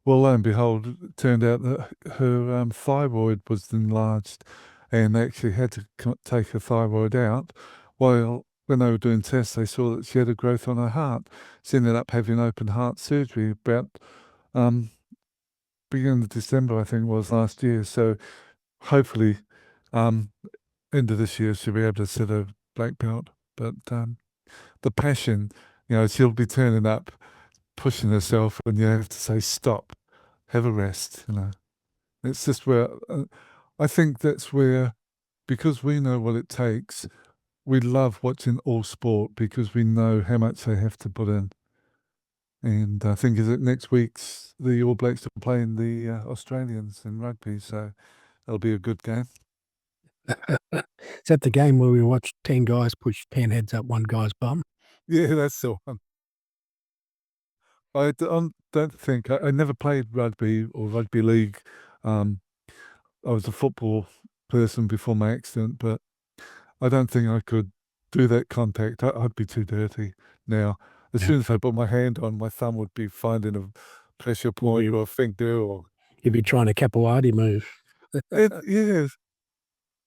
Well, lo and behold, it turned out that her thyroid was enlarged and they actually had to take her thyroid out. While when they were doing tests, they saw that she had a growth on her heart. She ended up having open heart surgery about beginning of December, I think it was last year. So hopefully, end of this year, she'll be able to set a black belt. But the passion, you know, she'll be turning up, pushing herself, and you have to say, stop, have a rest, you know. It's just where I think that's where, because we know what it takes, we love watching all sport because we know how much they have to put in. And I think is it next week's the All Blacks are playing the Australians in rugby, so that'll be a good game. is that the game where we watched 10 guys push 10 heads up one guy's bum? Yeah, that's the one. Don't think I never played rugby or rugby league. I was a football person before my accident, but I don't think I could do that contact. I'd be too dirty now. As Yeah. soon as I put my hand on, my thumb would be finding a pressure point or a finger or. You'd be trying a capoeira move. Yeah,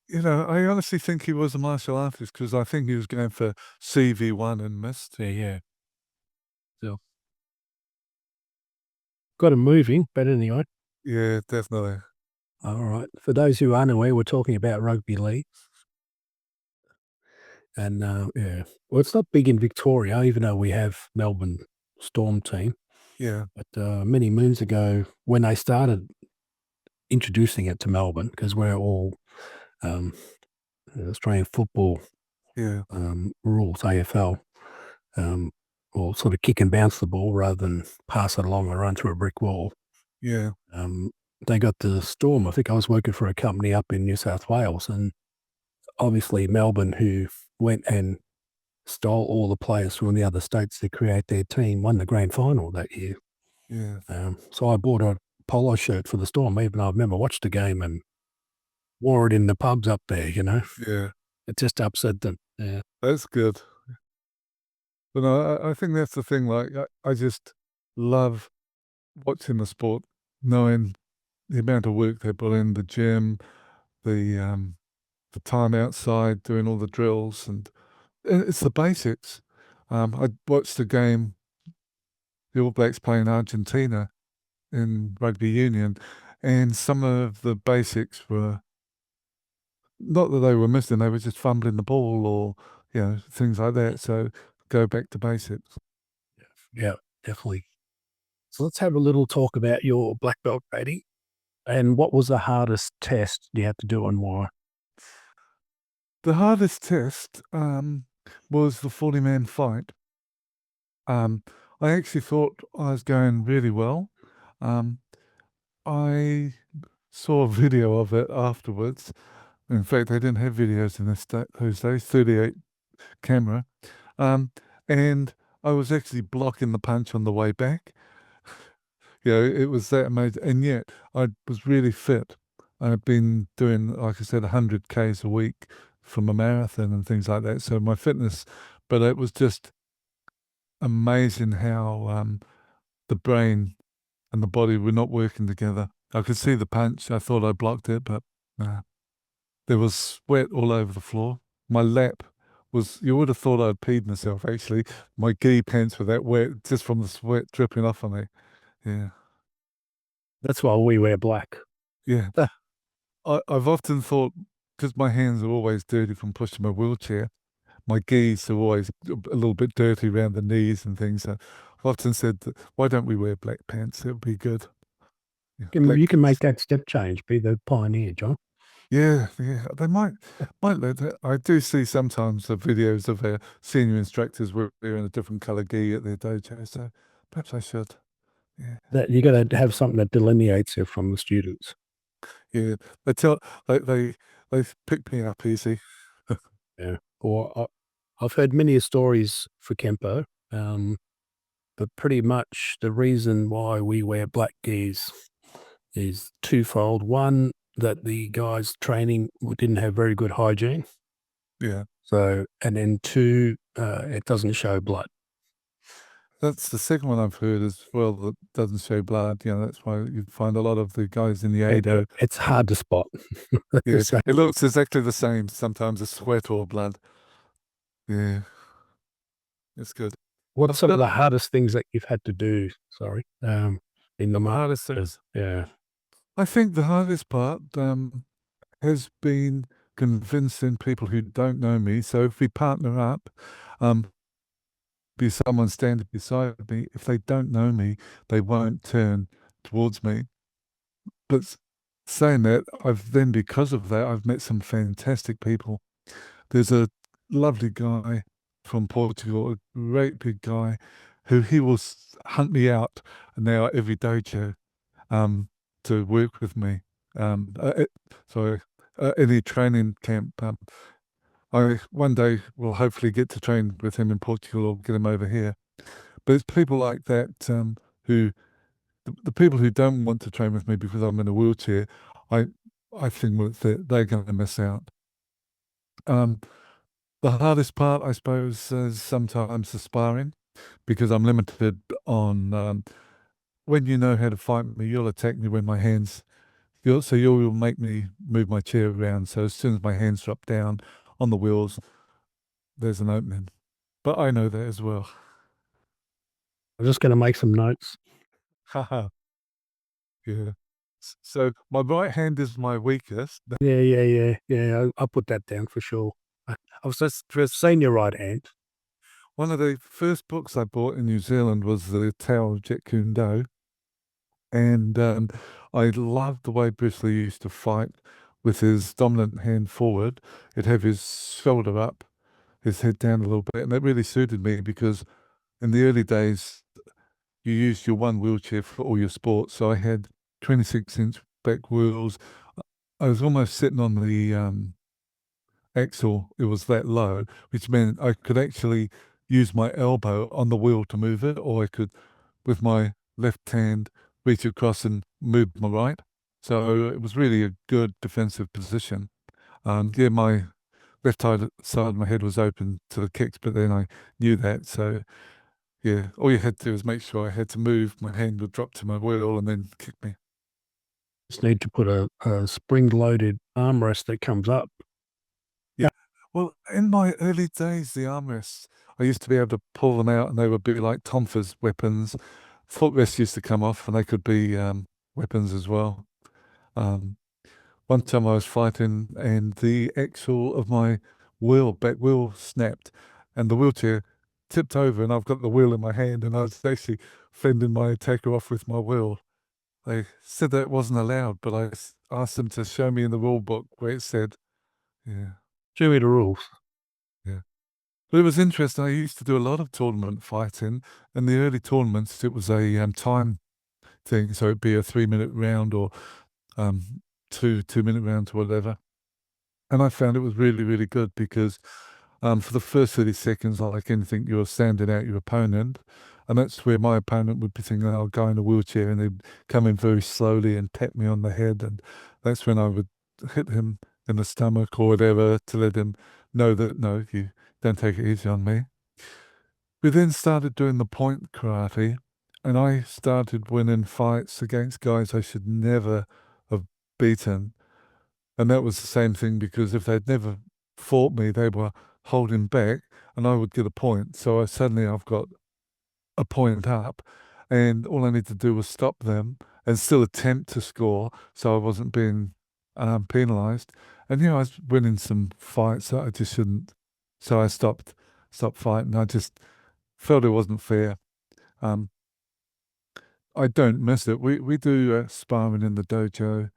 you know, I honestly think he was a martial artist because I think he was going for CV1 and missed. Yeah. So got him moving, but anyway. Yeah, definitely. All right. For those who aren't aware, we're talking about rugby league. And yeah, well, it's not big in Victoria, even though we have Melbourne Storm team. Yeah, But many moons ago, when they started introducing it to Melbourne, because we're all Australian football yeah, rules, AFL, or sort of kick and bounce the ball rather than pass it along and run through a brick wall. yeah, They got the Storm. I think I was working for a company up in New South Wales, and obviously Melbourne, who went and stole all the players from the other states to create their team, won the grand final that year. yeah, So I bought a polo shirt for the Storm, even though I've never watched the game and wore it in the pubs up there, you know. yeah. It just upset them. Yeah. That's good. But no, I think that's the thing. Like, I just love watching the sport, knowing the amount of work they put in the gym, the the time outside doing all the drills, and it's the basics. I watched the game, the All Blacks playing Argentina in rugby union, and some of the basics were not that they were missing; they were just fumbling the ball or things like that. So go back to basics. Yeah, definitely. So let's have a little talk about your black belt training. And what was the hardest test you had to do and why? The hardest test was the 40-man fight. I actually thought I was going really well. Um, I saw a video of it afterwards. In fact, they didn't have videos in those days, 38 camera. And I was actually blocking the punch on the way back. It was that amazing. And yet, I was really fit. I've been doing, like I said, 100 Ks a week from a marathon and things like that. So my fitness, but it was just amazing how the brain and the body were not working together. I could see the punch. I thought I blocked it, but there was sweat all over the floor. My lap was, you would have thought I'd peed myself, actually. My gi pants were that wet just from the sweat dripping off of me. Yeah. That's why we wear black. Yeah. I've often thought, because my hands are always dirty from pushing my wheelchair, my gis are always a little bit dirty around the knees and things. So I've often said, why don't we wear black pants? It would be good. Yeah, black You can make pants. that step change, be the pioneer, John. Yeah, they might let that. I do see sometimes the videos of their senior instructors wearing a different color gi at their dojo, so perhaps I should. Yeah, That you got to have something that delineates you from the students. yeah. They tell they pick me up easy. Yeah. I've heard many stories for Kempo, but pretty much the reason why we wear black gears is twofold. One, that the guys training didn't have very good hygiene. Yeah, So, and then two, it doesn't show blood. that's the second one I've heard as well that doesn't show blood. That's why you find a lot of the guys in the Ado. It's hard to spot. Yeah, So, it looks exactly the same. Sometimes it's sweat or blood. Yeah, it's good. what are some of the hardest things that you've had to do? Sorry, in the Hardest thing. masters? Yeah. I think the hardest part has been convincing people who don't know me. So if we partner up, be someone standing beside me. If they don't know me, they won't turn towards me. But saying that, because of that, I've met some fantastic people. There's a lovely guy from Portugal, a great big guy, who he will hunt me out now every dojo to work with me. So any training camp. I one day will hopefully get to train with him in Portugal or get him over here. But it's people like that who, the people who don't want to train with me because I'm in a wheelchair, I I think that they're going to miss out. Um, the hardest part, I suppose, is sometimes the sparring because I'm limited on when you know how to fight me, you'll attack me when my hands. You'll make me move my chair around. So as soon as my hands drop down on the wheels, there's an opening. But I know that as well. I'm just going to make some notes. Haha. Yeah. So my right hand is my weakest. Yeah. I'll put that down for sure. I was just saying your right hand. One of the first books I bought in New Zealand was the Tao of Jeet Kune Do. And I loved the way Bruce Lee used to fight with his dominant hand forward. He'd have his shoulder up, his head down a little bit. And that really suited me because in the early days, you used your one wheelchair for all your sports. So I had 26-inch back wheels. I was almost sitting on the axle. It was that low, which meant I could actually use my elbow on the wheel to move it, or I could, with my left hand, reach across and move my right. So it was really a good defensive position. Yeah, left side of my head was open to the kicks, but then I knew that. So, yeah, all you had to do was make sure I had to move. My hand would drop to my wheel and then kick me. Just need to put a spring-loaded armrest that comes up. Yeah. Well, in my early days, the armrests, I used to be able to pull them out and they would be like tonfas weapons. Footrests used to come off and they could be weapons as well. One time I was fighting and the axle of my back wheel snapped and the wheelchair tipped over and I've got the wheel in my hand and I was actually fending my attacker off with my wheel. They said that it wasn't allowed, but I asked them to show me in the rule book where it said, yeah. Show me the rules. Yeah. But it was interesting. I used to do a lot of tournament fighting. In the early tournaments, it was a time thing. So it'd be a 3-minute round or 2-minute rounds or whatever. And I found it was really, really good because for the first 30 seconds, like anything, you were standing out your opponent. And that's where my opponent would be thinking, I'll go in a wheelchair, and they'd come in very slowly and tap me on the head. And that's when I would hit him in the stomach or whatever to let him know that, no, you don't take it easy on me. We then started doing the point karate, and I started winning fights against guys I should never have beaten. And that was the same thing because if they'd never fought me, they were holding back and I would get a point. So I've got a point up and all I need to do was stop them and still attempt to score. So I wasn't being penalized. And, I was winning some fights that I just shouldn't. So I stopped fighting. I just felt it wasn't fair. I don't miss it. We do sparring in the dojo.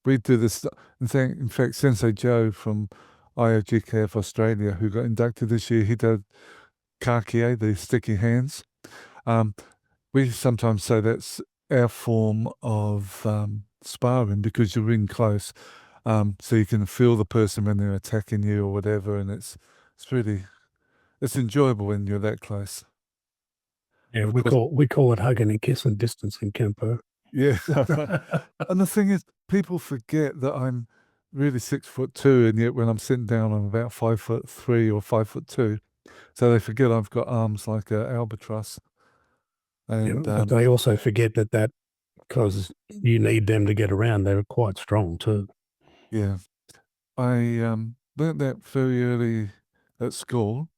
We do this. In fact, Sensei Joe from IOGKF Australia, who got inducted this year, he did kakie, the sticky hands. We sometimes say that's our form of sparring because you're in close, so you can feel the person when they're attacking you or whatever, and it's enjoyable when you're that close. Yeah, we call it hugging and kissing distance in Kempo. Yeah. And the thing is, people forget that I'm really 6'2", and yet when I'm sitting down, I'm about 5'3" or 5'2". So they forget I've got arms like an albatross. And but they also forget that because you need them to get around, they're quite strong too. Yeah, I learned that very early at school.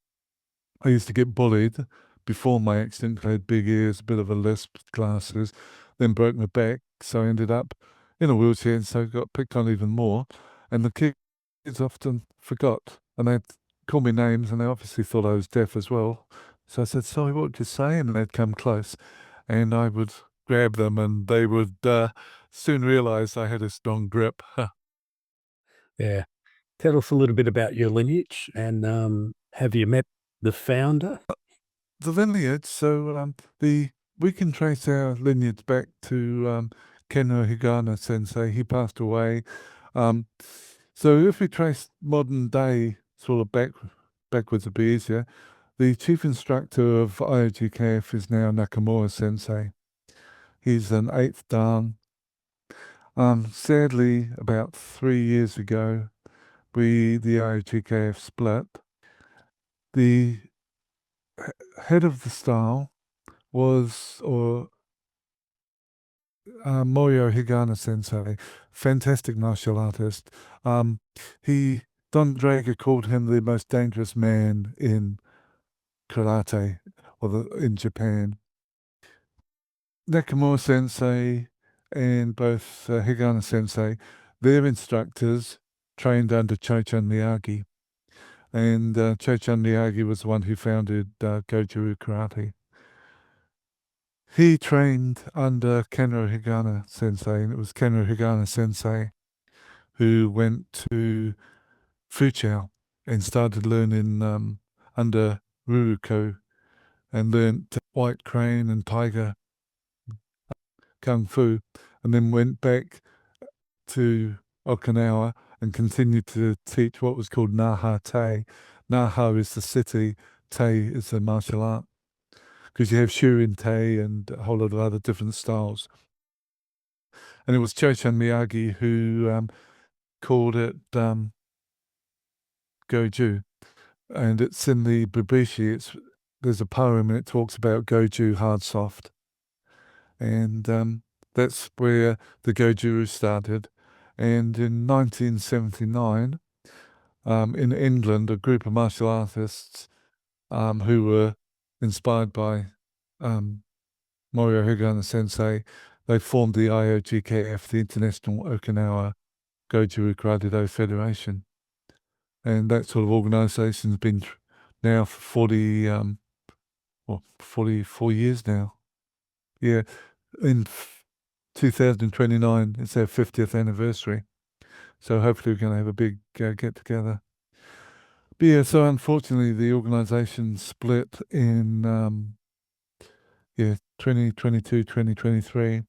I used to get bullied before my accident. I had big ears, a bit of a lisp, glasses, then broke my back. So I ended up in a wheelchair and so got picked on even more. And the kids often forgot and they'd call me names and they obviously thought I was deaf as well. So I said, sorry, what did you say? And they'd come close and I would grab them and they would soon realize I had a strong grip. Yeah. Tell us a little bit about your lineage and have you met the founder? The lineage, so we can trace our lineage back to Kenro Higana Sensei. He passed away. So if we trace modern day sort of backwards a bit easier, the chief instructor of IOGKF is now Nakamura Sensei. He's an 8th Dan. Sadly, about 3 years ago, the IOGKF split. The head of the style was Moyo Higana Sensei, fantastic martial artist. Don Drager called him the most dangerous man in karate or in Japan. Nakamura Sensei and both Higana Sensei, their instructors trained under Chochan Miyagi. And Chochan Miyagi was the one who founded Goju Ryu Karate. He trained under Kenro Higana Sensei, and it was Kenro Higana Sensei who went to Fuchao and started learning under Ruruko and learnt White Crane and Tiger Kung Fu, and then went back to Okinawa and continued to teach what was called Naha Te. Naha is the city, Te is the martial art, because you have Shurin Te and a whole lot of other different styles. And it was Chochan Miyagi who called it Goju, and it's in the Bibishi. There's a poem and it talks about Goju hard soft, and that's where the Goju Ryu started. And in 1979, in England, a group of martial artists who were inspired by Morio Higano Sensei, they formed the IOGKF, the International Okinawan Goju Ryu Karate Do Federation. And that sort of organization's been now for 44 years now. Yeah, in 2029, it's their 50th anniversary. So hopefully we're going to have a big get-together. But yeah, so unfortunately the organization split in 2022, 2023.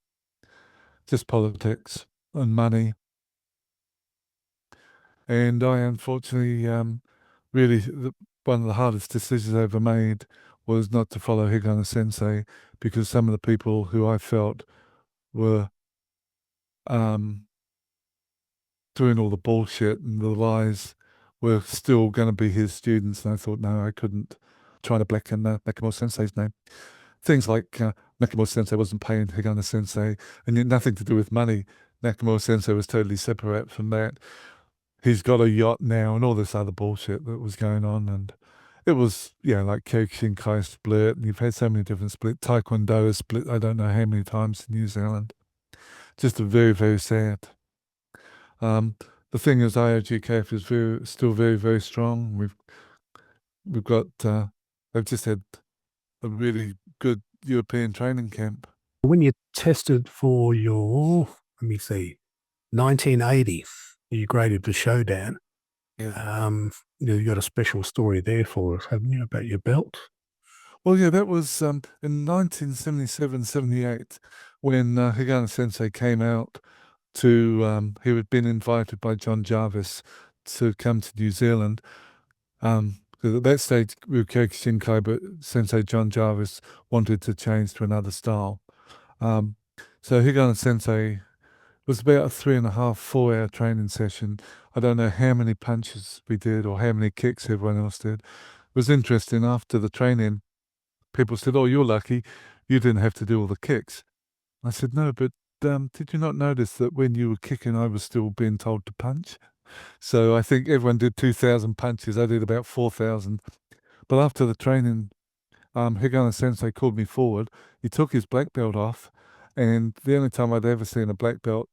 Just politics and money. And I unfortunately, really, one of the hardest decisions I ever made was not to follow Higano Sensei, because some of the people who I felt were doing all the bullshit and the lies were still going to be his students. And I thought, no, I couldn't try to blacken Nakamura Sensei's name. Things like Nakamura Sensei wasn't paying Higano Sensei, and yet nothing to do with money. Nakamura Sensei was totally separate from that. He's got a yacht now and all this other bullshit that was going on. And it was, like Kyokushinkai split, and you've had so many different split. Taekwondo is split, I don't know how many times in New Zealand. Just a very, very sad. The thing is, IOGKF is still very, very strong. We've got, they've just had a really good European training camp. When you tested for your, 1980, you graded for Showdown. Yeah. You got a special story there for us, haven't you, about your belt? Well, yeah, that was in 1977-78 when Higano Sensei came out to, he had been invited by John Jarvis to come to New Zealand. Because at that stage, we were Kyokushinkai, but Sensei John Jarvis wanted to change to another style. So Higano Sensei was about a 3.5, 4-hour training session. I don't know how many punches we did or how many kicks everyone else did. It was interesting. After the training, people said, "Oh, you're lucky. You didn't have to do all the kicks." I said, "No, but did you not notice that when you were kicking, I was still being told to punch?" So I think everyone did 2,000 punches. I did about 4,000. But after the training, Higano Sensei called me forward. He took his black belt off, and the only time I'd ever seen a black belt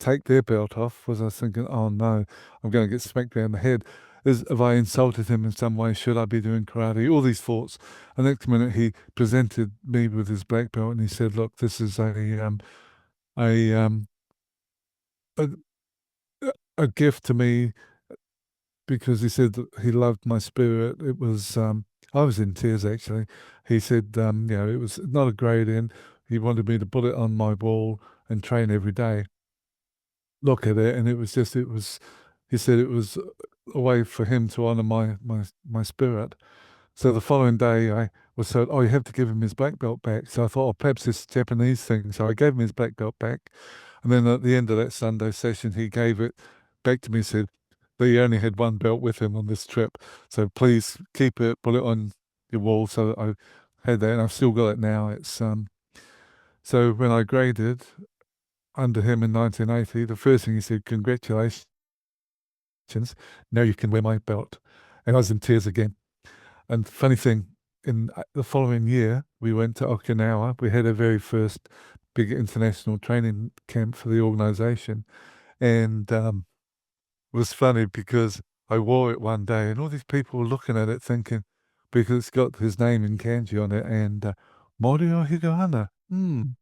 take their belt off was I was thinking, oh no, I'm going to get smacked around the head. Have I insulted him in some way? Should I be doing karate? All these thoughts. And next minute he presented me with his black belt and he said, "Look, this is a gift to me," because he said that he loved my spirit. It was, I was in tears actually. He said, it was not a grade in. He wanted me to put it on my wall and train every day. Look at it, and he said it was a way for him to honor my spirit. So the following day, I was told, "Oh, you have to give him his black belt back." So I thought, "Oh, perhaps it's a Japanese thing." So I gave him his black belt back. And then at the end of that Sunday session, he gave it back to me and said that he only had one belt with him on this trip. So please keep it, put it on your wall. So I had that, and I've still got it now. It's so when I graded under him in 1980, the first thing he said, "Congratulations, now you can wear my belt." And I was in tears again. And funny thing, in the following year, we went to Okinawa. We had our very first big international training camp for the organization. And it was funny because I wore it one day and all these people were looking at it thinking, because it's got his name in kanji on it, and Morio Higahana. And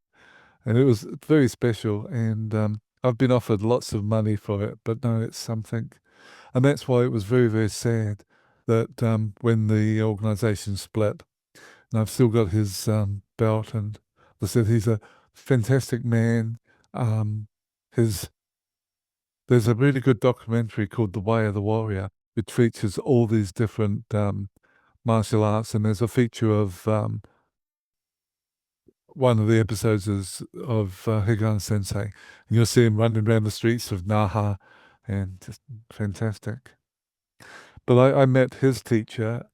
it was very special. And I've been offered lots of money for it, but no, it's something. And that's why it was very, very sad that when the organization split, and I've still got his belt, and I said he's a fantastic man. There's a really good documentary called The Way of the Warrior, which features all these different martial arts, and there's a feature of one of the episodes is of Higano Sensei, and you'll see him running around the streets of Naha, and just fantastic. But I met his teacher,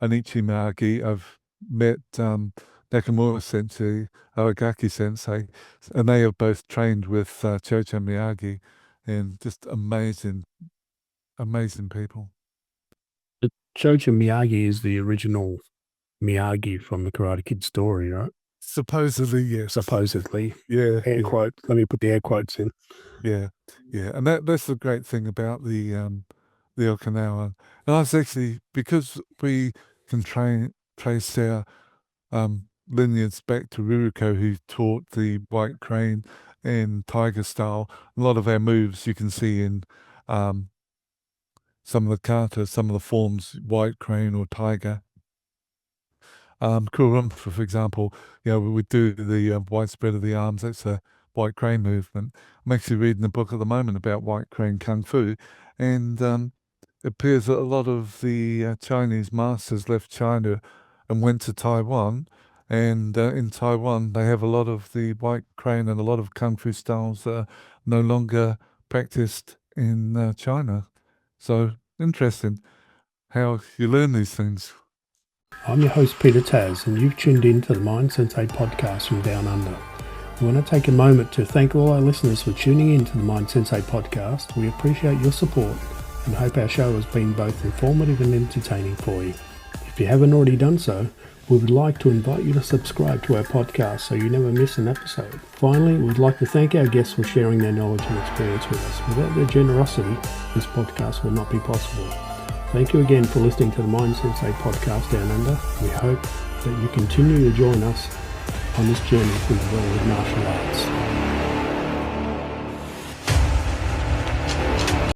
Anichi Miyagi. I've met Nakamura Sensei, Awagaki Sensei, and they have both trained with Chocho Miyagi, and just amazing people. Chocho Miyagi is the original Miyagi from the Karate Kid story, right? Supposedly, yes. Supposedly. Yeah. Air quote. Let me put the air quotes in. Yeah. And that's the great thing about the Okinawan. And I was actually, because we can trace our lineage back to Ruruko, who taught the white crane and tiger style. A lot of our moves you can see in some of the kata, some of the forms, white crane or tiger. Kurumpa, for example, we do the wide spread of the arms. That's a white crane movement. I'm actually reading a book at the moment about white crane kung fu, and it appears that a lot of the Chinese masters left China and went to Taiwan, and in Taiwan they have a lot of the white crane and a lot of kung fu styles that are no longer practiced in China. So interesting how you learn these things. I'm your host, Peter Taz, and you've tuned in to the Mind Sensei Podcast from Down Under. We want to take a moment to thank all our listeners for tuning in to the Mind Sensei Podcast. We appreciate your support and hope our show has been both informative and entertaining for you. If you haven't already done so, we would like to invite you to subscribe to our podcast so you never miss an episode. Finally, we'd like to thank our guests for sharing their knowledge and experience with us. Without their generosity, this podcast would not be possible. Thank you again for listening to the Mind Sensei Podcast Down Under. We hope that you continue to join us on this journey through the world of martial arts.